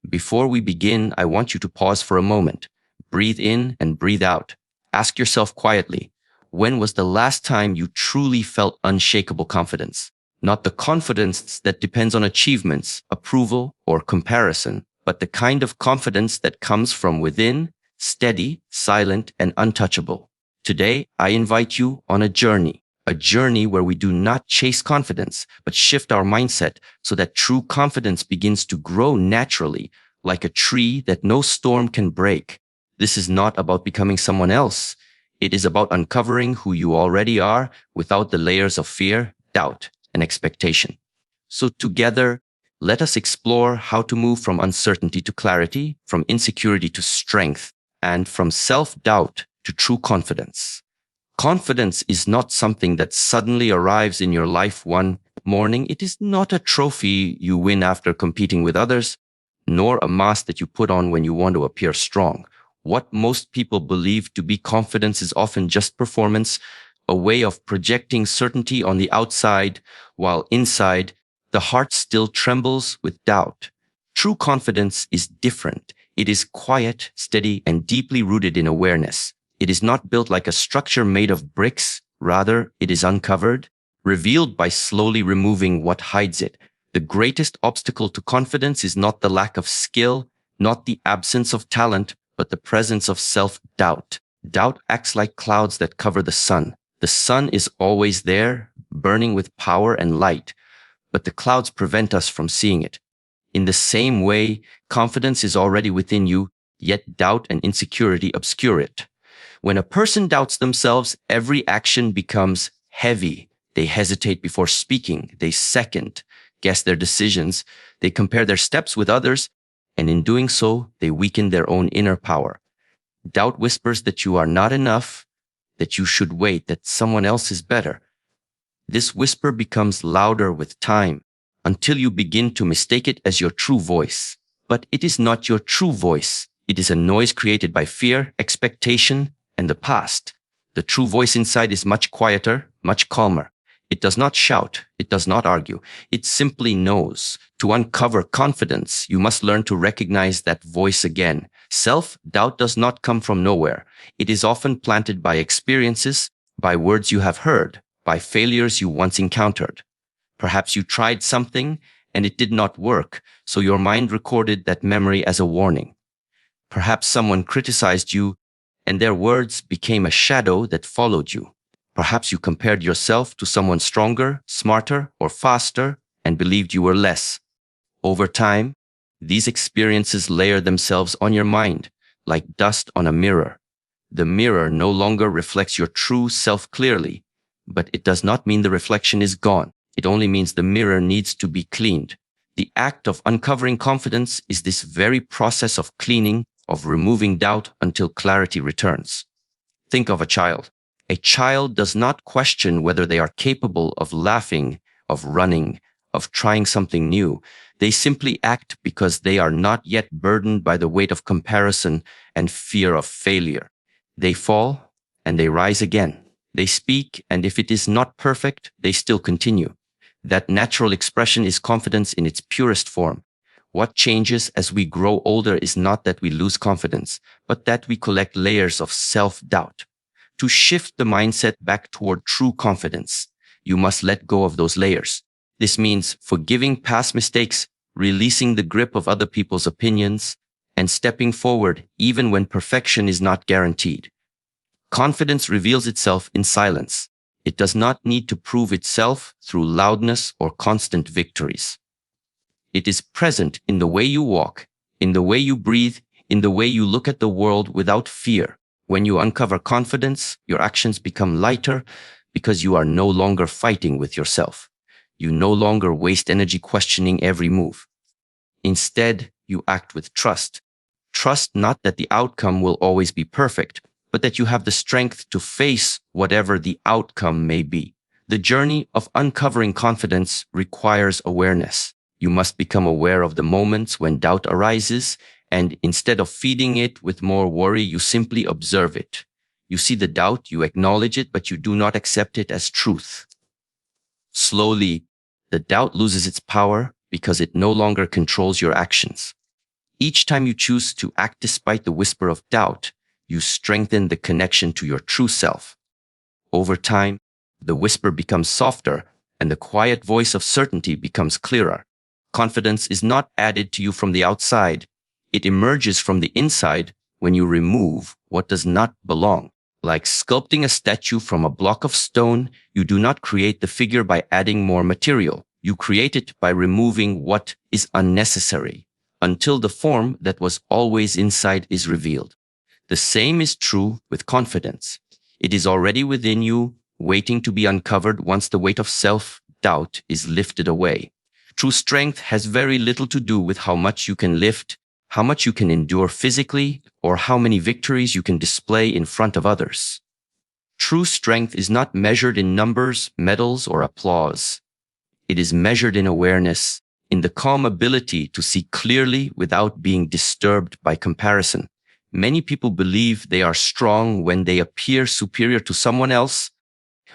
Before we begin, I want you to pause for a moment. Breathe in and breathe out. Ask yourself quietly, when was the last time you truly felt unshakable confidence? Not the confidence that depends on achievements, approval, or comparison, but the kind of confidence that comes from within, steady, silent, and untouchable. Today, I invite you on a journey where we do not chase confidence, but shift our mindset so that true confidence begins to grow naturally, like a tree that no storm can break. This is not about becoming someone else. It is about uncovering who you already are without the layers of fear, doubt, and expectation. So together, let us explore how to move from uncertainty to clarity, from insecurity to strength, and from self-doubt to true confidence. Confidence is not something that suddenly arrives in your life one morning. It is not a trophy you win after competing with others, nor a mask that you put on when you want to appear strong. What most people believe to be confidence is often just performance, a way of projecting certainty on the outside, while inside, the heart still trembles with doubt. True confidence is different. It is quiet, steady, and deeply rooted in awareness. It is not built like a structure made of bricks. Rather, it is uncovered, revealed by slowly removing what hides it. The greatest obstacle to confidence is not the lack of skill, not the absence of talent, but the presence of self-doubt. Doubt acts like clouds that cover the sun. The sun is always there, burning with power and light, but the clouds prevent us from seeing it. In the same way, confidence is already within you, yet doubt and insecurity obscure it. When a person doubts themselves, every action becomes heavy. They hesitate before speaking. They second guess their decisions. They compare their steps with others, and in doing so, they weaken their own inner power. Doubt whispers that you are not enough, that you should wait, that someone else is better. This whisper becomes louder with time until you begin to mistake it as your true voice. But it is not your true voice. It is a noise created by fear, expectation, and the past. The true voice inside is much quieter, much calmer. It does not shout. It does not argue. It simply knows. To uncover confidence, you must learn to recognize that voice again. Self-doubt does not come from nowhere. It is often planted by experiences, by words you have heard, by failures you once encountered. Perhaps you tried something and it did not work, so your mind recorded that memory as a warning. Perhaps someone criticized you and their words became a shadow that followed you. Perhaps you compared yourself to someone stronger, smarter, or faster and believed you were less. Over time, these experiences layer themselves on your mind like dust on a mirror. The mirror no longer reflects your true self clearly, but it does not mean the reflection is gone. It only means the mirror needs to be cleaned. The act of uncovering confidence is this very process of cleaning, of removing doubt until clarity returns. Think of a child. A child does not question whether they are capable of laughing, of running, of trying something new. They simply act because they are not yet burdened by the weight of comparison and fear of failure. They fall and they rise again. They speak, and if it is not perfect, they still continue. That natural expression is confidence in its purest form. What changes as we grow older is not that we lose confidence, but that we collect layers of self-doubt. To shift the mindset back toward true confidence, you must let go of those layers. This means forgiving past mistakes, releasing the grip of other people's opinions, and stepping forward even when perfection is not guaranteed. Confidence reveals itself in silence. It does not need to prove itself through loudness or constant victories. It is present in the way you walk, in the way you breathe, in the way you look at the world without fear. When you uncover confidence, your actions become lighter because you are no longer fighting with yourself. You no longer waste energy questioning every move. Instead, you act with trust. Trust not that the outcome will always be perfect, but that you have the strength to face whatever the outcome may be. The journey of uncovering confidence requires awareness. You must become aware of the moments when doubt arises, and instead of feeding it with more worry, you simply observe it. You see the doubt, you acknowledge it, but you do not accept it as truth. Slowly, the doubt loses its power because it no longer controls your actions. Each time you choose to act despite the whisper of doubt, you strengthen the connection to your true self. Over time, the whisper becomes softer and the quiet voice of certainty becomes clearer. Confidence is not added to you from the outside. It emerges from the inside when you remove what does not belong. Like sculpting a statue from a block of stone, you do not create the figure by adding more material. You create it by removing what is unnecessary until the form that was always inside is revealed. The same is true with confidence. It is already within you, waiting to be uncovered once the weight of self-doubt is lifted away. True strength has very little to do with how much you can lift, how much you can endure physically, or how many victories you can display in front of others. True strength is not measured in numbers, medals, or applause. It is measured in awareness, in the calm ability to see clearly without being disturbed by comparison. Many people believe they are strong when they appear superior to someone else,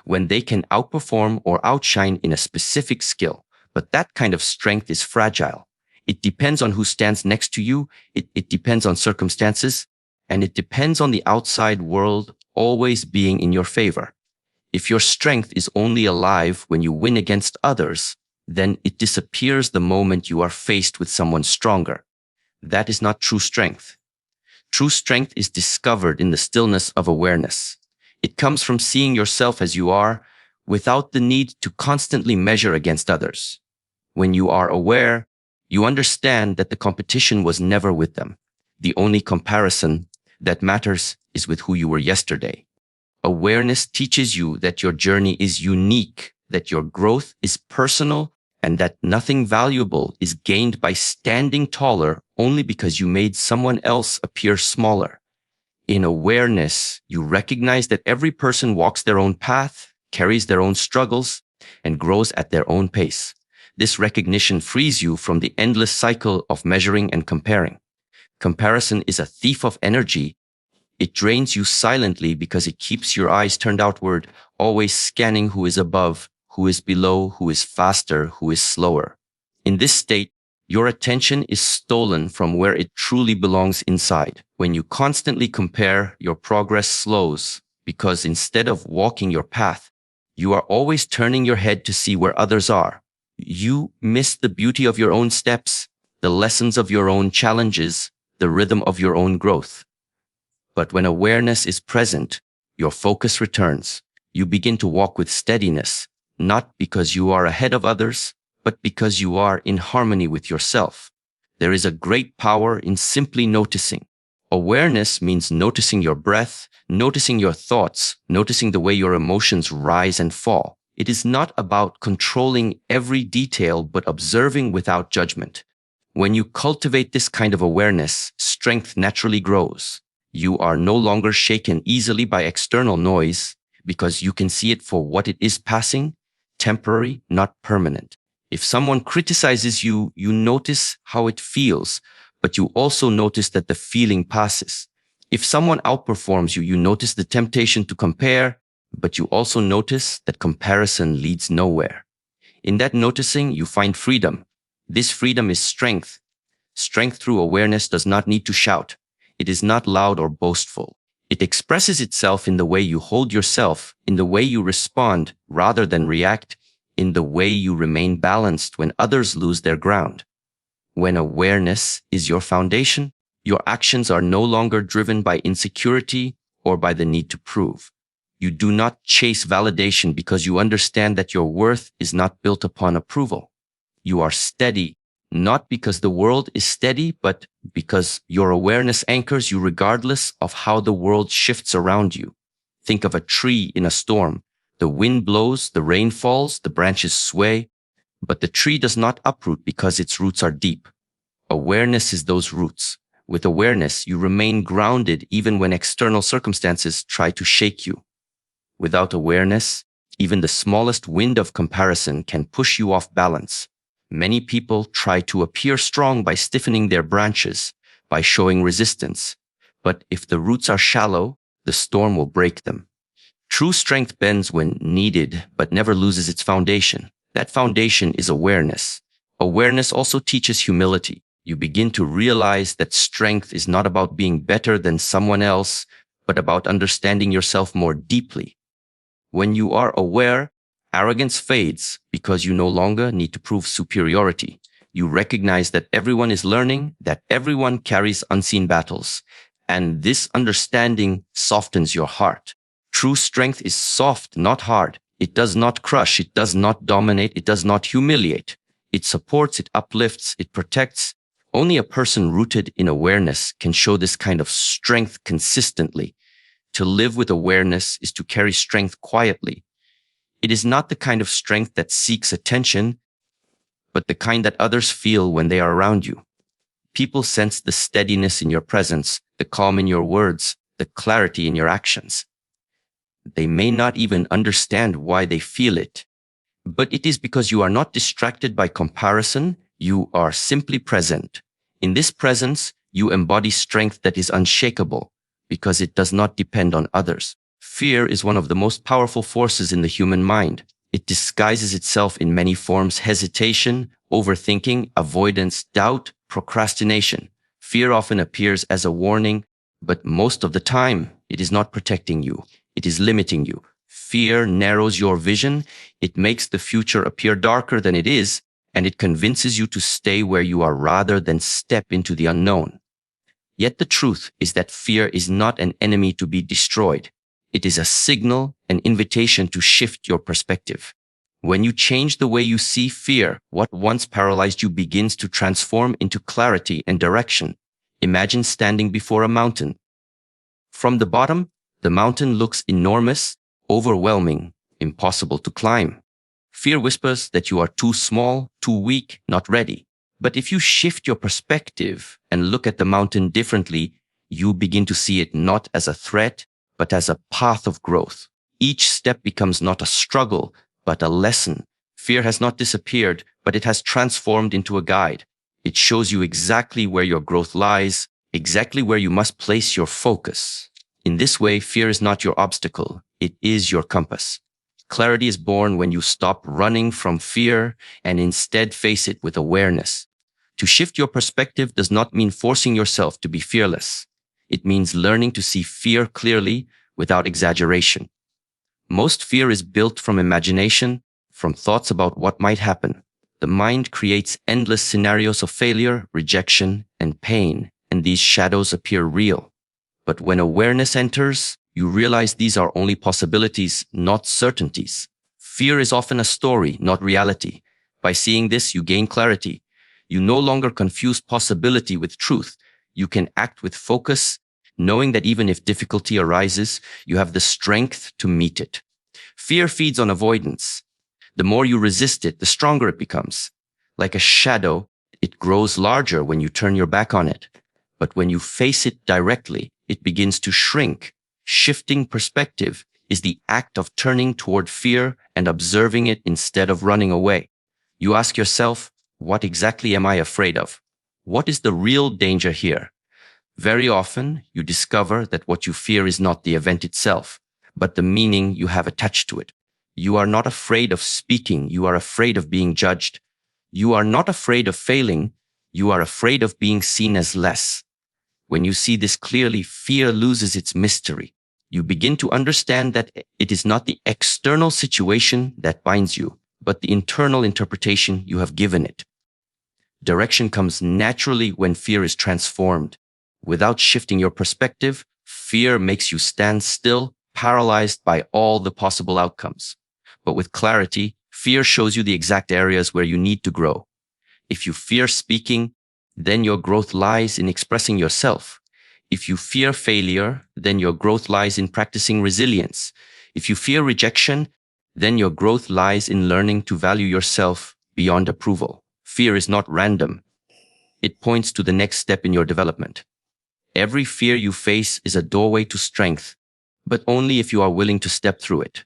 when they can outperform or outshine in a specific skill. But that kind of strength is fragile. It depends on who stands next to you. It depends on circumstances, and it depends on the outside world always being in your favor. If your strength is only alive when you win against others, then it disappears the moment you are faced with someone stronger. That is not true strength. True strength is discovered in the stillness of awareness. It comes from seeing yourself as you are without the need to constantly measure against others. When you are aware, you understand that the competition was never with them. The only comparison that matters is with who you were yesterday. Awareness teaches you that your journey is unique, that your growth is personal, and that nothing valuable is gained by standing taller only because you made someone else appear smaller. In awareness, you recognize that every person walks their own path, carries their own struggles, and grows at their own pace. This recognition frees you from the endless cycle of measuring and comparing. Comparison is a thief of energy. It drains you silently because it keeps your eyes turned outward, always scanning who is above, who is below, who is faster, who is slower. In this state, your attention is stolen from where it truly belongs inside. When you constantly compare, your progress slows because instead of walking your path, you are always turning your head to see where others are. You miss the beauty of your own steps, the lessons of your own challenges, the rhythm of your own growth. But when awareness is present, your focus returns. You begin to walk with steadiness, not because you are ahead of others, but because you are in harmony with yourself. There is a great power in simply noticing. Awareness means noticing your breath, noticing your thoughts, noticing the way your emotions rise and fall. It is not about controlling every detail, but observing without judgment. When you cultivate this kind of awareness, strength naturally grows. You are no longer shaken easily by external noise because you can see it for what it is: passing, temporary, not permanent. If someone criticizes you, you notice how it feels, but you also notice that the feeling passes. If someone outperforms you, you notice the temptation to compare, but you also notice that comparison leads nowhere. In that noticing, you find freedom. This freedom is strength. Strength through awareness does not need to shout. It is not loud or boastful. It expresses itself in the way you hold yourself, in the way you respond rather than react, in the way you remain balanced when others lose their ground. When awareness is your foundation, your actions are no longer driven by insecurity or by the need to prove. You do not chase validation because you understand that your worth is not built upon approval. You are steady, not because the world is steady, but because your awareness anchors you regardless of how the world shifts around you. Think of a tree in a storm. The wind blows, the rain falls, the branches sway, but the tree does not uproot because its roots are deep. Awareness is those roots. With awareness, you remain grounded even when external circumstances try to shake you. Without awareness, even the smallest wind of comparison can push you off balance. Many people try to appear strong by stiffening their branches, by showing resistance. But if the roots are shallow, the storm will break them. True strength bends when needed, but never loses its foundation. That foundation is awareness. Awareness also teaches humility. You begin to realize that strength is not about being better than someone else, but about understanding yourself more deeply. When you are aware, arrogance fades because you no longer need to prove superiority. You recognize that everyone is learning, that everyone carries unseen battles, and this understanding softens your heart. True strength is soft, not hard. It does not crush, it does not dominate, it does not humiliate. It supports, it uplifts, it protects. Only a person rooted in awareness can show this kind of strength consistently. To live with awareness is to carry strength quietly. It is not the kind of strength that seeks attention, but the kind that others feel when they are around you. People sense the steadiness in your presence, the calm in your words, the clarity in your actions. They may not even understand why they feel it, but it is because you are not distracted by comparison. You are simply present. In this presence, you embody strength that is unshakable because it does not depend on others. Fear is one of the most powerful forces in the human mind. It disguises itself in many forms: hesitation, overthinking, avoidance, doubt, procrastination. Fear often appears as a warning, but most of the time, it is not protecting you. It is limiting you. Fear narrows your vision. It makes the future appear darker than it is, and it convinces you to stay where you are rather than step into the unknown. Yet the truth is that fear is not an enemy to be destroyed. It is a signal, an invitation to shift your perspective. When you change the way you see fear, what once paralyzed you begins to transform into clarity and direction. Imagine standing before a mountain. From the bottom, the mountain looks enormous, overwhelming, impossible to climb. Fear whispers that you are too small, too weak, not ready. But if you shift your perspective and look at the mountain differently, you begin to see it not as a threat, but as a path of growth. Each step becomes not a struggle, but a lesson. Fear has not disappeared, but it has transformed into a guide. It shows you exactly where your growth lies, exactly where you must place your focus. In this way, fear is not your obstacle. It is your compass. Clarity is born when you stop running from fear and instead face it with awareness. To shift your perspective does not mean forcing yourself to be fearless. It means learning to see fear clearly without exaggeration. Most fear is built from imagination, from thoughts about what might happen. The mind creates endless scenarios of failure, rejection, and pain, and these shadows appear real. But when awareness enters, you realize these are only possibilities, not certainties. Fear is often a story, not reality. By seeing this, you gain clarity. You no longer confuse possibility with truth. You can act with focus, knowing that even if difficulty arises, you have the strength to meet it. Fear feeds on avoidance. The more you resist it, the stronger it becomes. Like a shadow, it grows larger when you turn your back on it. But when you face it directly, it begins to shrink. Shifting perspective is the act of turning toward fear and observing it instead of running away. You ask yourself, what exactly am I afraid of? What is the real danger here? Very often, you discover that what you fear is not the event itself, but the meaning you have attached to it. You are not afraid of speaking. You are afraid of being judged. You are not afraid of failing. You are afraid of being seen as less. When you see this clearly, fear loses its mystery. You begin to understand that it is not the external situation that binds you, but the internal interpretation you have given it. Direction comes naturally when fear is transformed. Without shifting your perspective, fear makes you stand still, paralyzed by all the possible outcomes. But with clarity, fear shows you the exact areas where you need to grow. If you fear speaking, then your growth lies in expressing yourself. If you fear failure, then your growth lies in practicing resilience. If you fear rejection, then your growth lies in learning to value yourself beyond approval. Fear is not random. It points to the next step in your development. Every fear you face is a doorway to strength, but only if you are willing to step through it.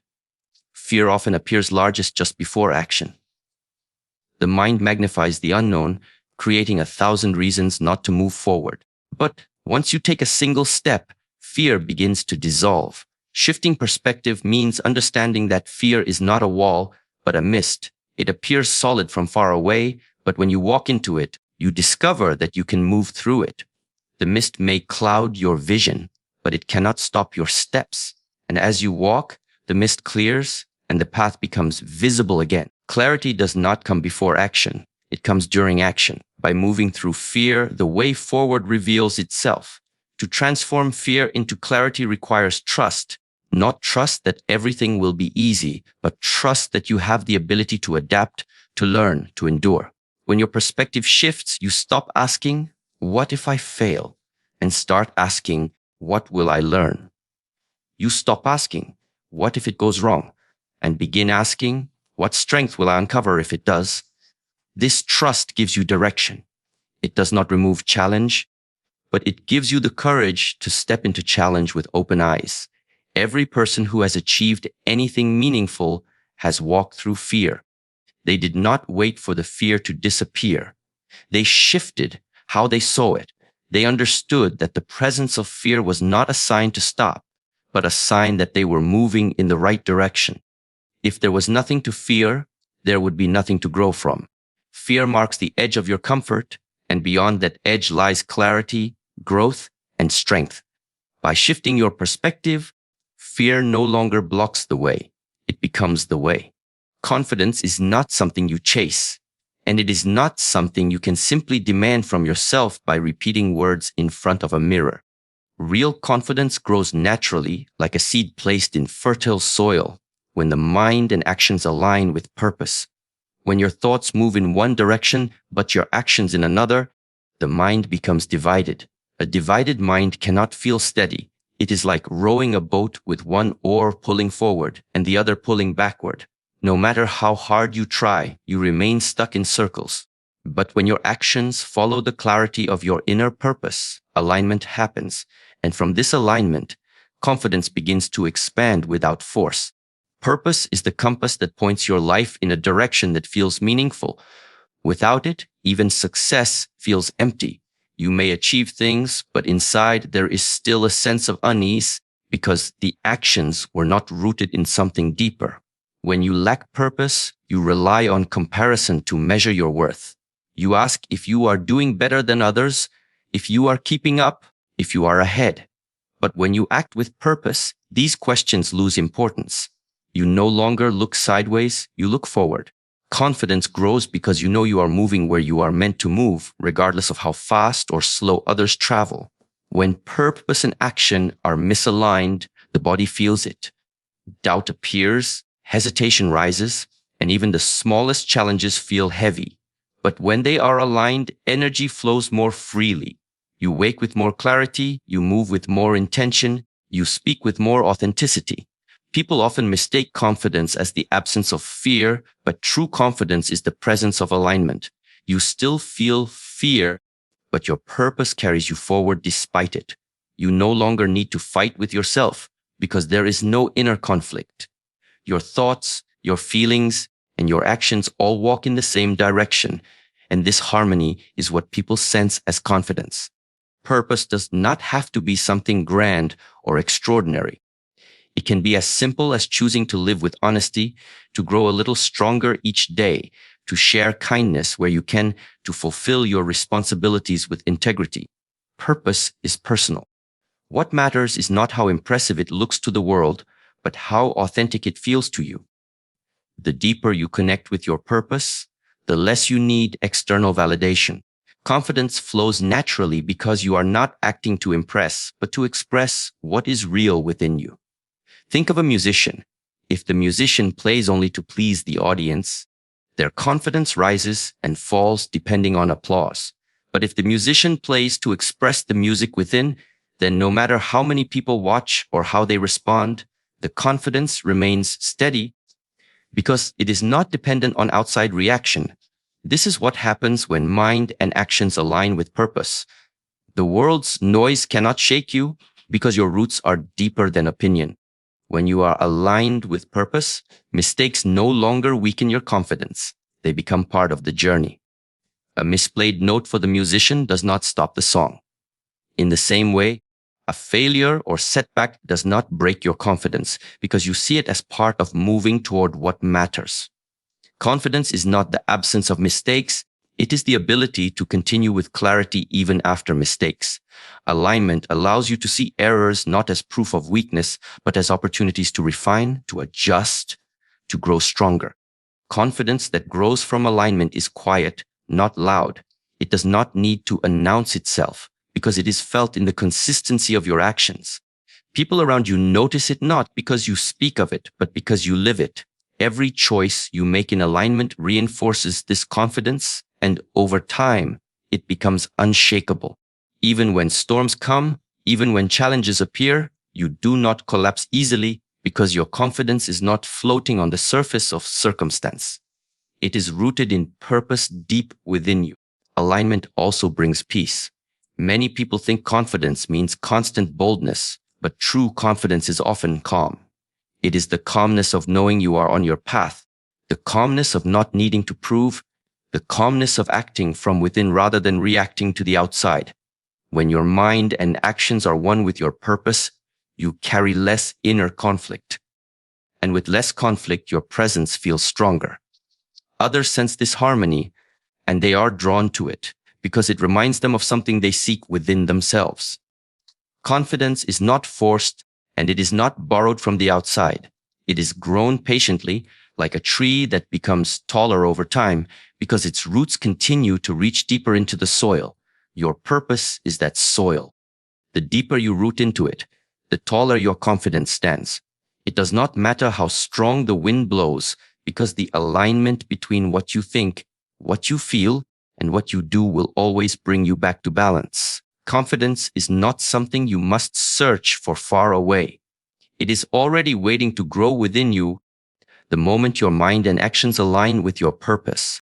Fear often appears largest just before action. The mind magnifies the unknown, creating 1,000 reasons not to move forward. But once you take a single step, fear begins to dissolve. Shifting perspective means understanding that fear is not a wall, but a mist. It appears solid from far away, but when you walk into it, You discover that you can move through it. The mist may cloud your vision, but it cannot stop your steps. And as you walk, the mist clears and the path becomes visible again. Clarity does not come before action. It comes during action. By moving through fear, the way forward reveals itself. To transform fear into clarity requires trust, not trust that everything will be easy, but trust that you have the ability to adapt, to learn, to endure. When your perspective shifts, you stop asking, "What if I fail?" and start asking, "What will I learn?" You stop asking, "What if it goes wrong?" and begin asking, "What strength will I uncover if it does?" This trust gives you direction. It does not remove challenge, but it gives you the courage to step into challenge with open eyes. Every person who has achieved anything meaningful has walked through fear. They did not wait for the fear to disappear. They shifted how they saw it. They understood that the presence of fear was not a sign to stop, but a sign that they were moving in the right direction. If there was nothing to fear, there would be nothing to grow from. Fear marks the edge of your comfort, and beyond that edge lies clarity, growth, and strength. By shifting your perspective, fear no longer blocks the way. It becomes the way. Confidence is not something you chase, and it is not something you can simply demand from yourself by repeating words in front of a mirror. Real confidence grows naturally, like a seed placed in fertile soil, when the mind and actions align with purpose. When your thoughts move in one direction, but your actions in another, the mind becomes divided. A divided mind cannot feel steady. It is like rowing a boat with one oar pulling forward and the other pulling backward. No matter how hard you try, you remain stuck in circles. But when your actions follow the clarity of your inner purpose, alignment happens. And from this alignment, confidence begins to expand without force. Purpose is the compass that points your life in a direction that feels meaningful. Without it, even success feels empty. You may achieve things, but inside there is still a sense of unease because the actions were not rooted in something deeper. When you lack purpose, you rely on comparison to measure your worth. You ask if you are doing better than others, if you are keeping up, if you are ahead. But when you act with purpose, these questions lose importance. You no longer look sideways, you look forward. Confidence grows because you know you are moving where you are meant to move, regardless of how fast or slow others travel. When purpose and action are misaligned, the body feels it. Doubt appears, hesitation rises, and even the smallest challenges feel heavy. But when they are aligned, energy flows more freely. You wake with more clarity, you move with more intention, you speak with more authenticity. People often mistake confidence as the absence of fear, but true confidence is the presence of alignment. You still feel fear, but your purpose carries you forward despite it. You no longer need to fight with yourself because there is no inner conflict. Your thoughts, your feelings, and your actions all walk in the same direction, and this harmony is what people sense as confidence. Purpose does not have to be something grand or extraordinary. It can be as simple as choosing to live with honesty, to grow a little stronger each day, to share kindness where you can, to fulfill your responsibilities with integrity. Purpose is personal. What matters is not how impressive it looks to the world, but how authentic it feels to you. The deeper you connect with your purpose, the less you need external validation. Confidence flows naturally because you are not acting to impress, but to express what is real within you. Think of a musician. If the musician plays only to please the audience, their confidence rises and falls depending on applause. But if the musician plays to express the music within, then no matter how many people watch or how they respond, the confidence remains steady because it is not dependent on outside reaction. This is what happens when mind and actions align with purpose. The world's noise cannot shake you because your roots are deeper than opinion. When you are aligned with purpose, mistakes no longer weaken your confidence. They become part of the journey. A misplayed note for the musician does not stop the song. In the same way, a failure or setback does not break your confidence because you see it as part of moving toward what matters. Confidence is not the absence of mistakes, It is the ability to continue with clarity even after mistakes. Alignment allows you to see errors not as proof of weakness, but as opportunities to refine, to adjust, to grow stronger. Confidence that grows from alignment is quiet, not loud. It does not need to announce itself because it is felt in the consistency of your actions. People around you notice it not because you speak of it, but because you live it. Every choice you make in alignment reinforces this confidence, and over time, it becomes unshakable. Even when storms come, even when challenges appear, you do not collapse easily because your confidence is not floating on the surface of circumstance. It is rooted in purpose deep within you. Alignment also brings peace. Many people think confidence means constant boldness, but true confidence is often calm. It is the calmness of knowing you are on your path, the calmness of not needing to prove, the calmness of acting from within rather than reacting to the outside. When your mind and actions are one with your purpose, you carry less inner conflict. And with less conflict, your presence feels stronger. Others sense this harmony, and they are drawn to it because it reminds them of something they seek within themselves. Confidence is not forced, and it is not borrowed from the outside. It is grown patiently, like a tree that becomes taller over time, because its roots continue to reach deeper into the soil. Your purpose is that soil. The deeper you root into it, the taller your confidence stands. It does not matter how strong the wind blows, because the alignment between what you think, what you feel, and what you do will always bring you back to balance. Confidence is not something you must search for far away. It is already waiting to grow within you the moment your mind and actions align with your purpose.